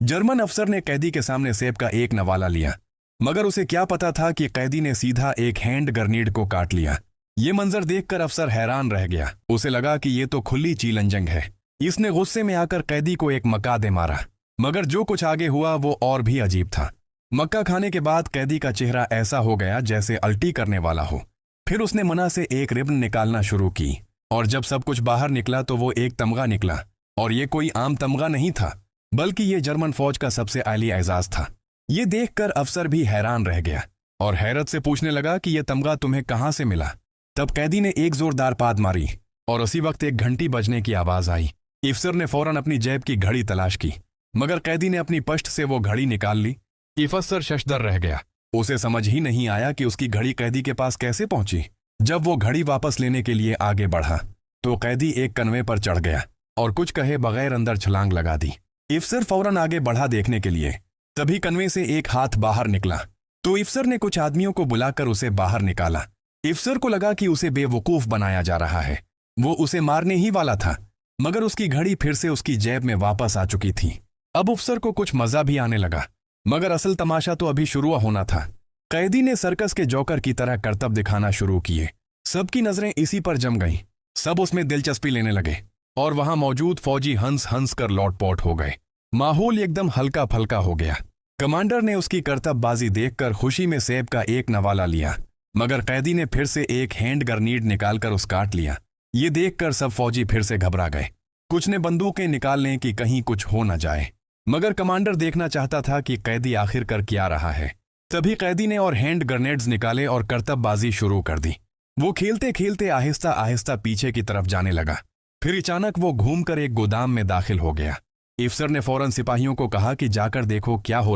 German अफसर ने कैदी के सामने सेब का एक नवाला लिया, मगर उसे क्या पता था कि कैदी ने सीधा एक हैंड ग्रेनेड को काट लिया। ये मंजर देखकर अफसर हैरान रह गया। उसे लगा कि ये तो खुली चीलंजंग है। इसने गुस्से में आकर कैदी को एक मक्का दे मारा। मगर जो कुछ आगे हुआ वो और भी अजीब था। मक्का खाने के बाद कैदी का चेहरा ऐसा हो गया जैसे उल्टी करने वाला हो। फिर उसने मना से एक रिबन निकालना शुरू की, और जब सब कुछ बाहर निकला तो वो एक तमगा निकला। और ये कोई आम तमगा नहीं था, बल्कि ये जर्मन फौज का सबसे आली एजाज था। ये देखकर अफसर भी हैरान रह गया और हैरत से पूछने लगा कि यह तमगा तुम्हें कहाँ से मिला। तब कैदी ने एक जोरदार पाद मारी और उसी वक्त एक घंटी बजने की आवाज आई। अफसर ने फौरन अपनी जेब की घड़ी तलाश की, मगर कैदी ने अपनी पश्त से वो घड़ी निकाल ली। अफसर शशदर रह गया। उसे समझ ही नहीं आया कि उसकी घड़ी कैदी के पास कैसे पहुंची। जब वो घड़ी वापस लेने के लिए आगे बढ़ा तो कैदी एक कन्वे पर चढ़ गया और कुछ कहे बगैर अंदर छलांग लगा दी। अफसर फौरन आगे बढ़ा देखने के लिए। तभी कन्वे से एक हाथ बाहर निकला तो अफसर ने कुछ आदमियों को बुलाकर उसे बाहर निकाला। अफसर को लगा कि उसे बेवकूफ बनाया जा रहा है। वो उसे मारने ही वाला था, मगर उसकी घड़ी फिर से उसकी जेब में वापस आ चुकी थी। अब अफसर को कुछ मजा भी आने लगा, मगर असल तमाशा तो अभी शुरू होना था। कैदी ने सर्कस के जोकर की तरह करतब दिखाना शुरू किए। सबकी नजरें इसी पर जम गईं। सब उसमें दिलचस्पी लेने लगे और वहां मौजूद फौजी हंस हंस कर लौटपोट हो गए। माहौल एकदम हल्का फल्का हो गया। कमांडर ने उसकी करतबबाजी देखकर खुशी में सेब का एक नवाला लिया, मगर कैदी ने फिर से एक हैंड ग्रेनेड निकालकर उस काट लिया। ये देखकर सब फौजी फिर से घबरा गए। कुछ ने बंदूकें निकाल लें कि कहीं कुछ हो न जाए, मगर कमांडर देखना चाहता था कि कैदी आखिर कर क्या रहा है। तभी कैदी ने और हैंड ग्रेनेड्स निकाले और करतबबाजी शुरू कर दी। वो खेलते खेलते आहिस्ता आहिस्ता पीछे की तरफ जाने लगा। फिर अचानक वो घूमकर एक गोदाम में दाखिल हो गया। अफसर ने फौरन सिपाहियों को कहा कि जाकर देखो क्या हो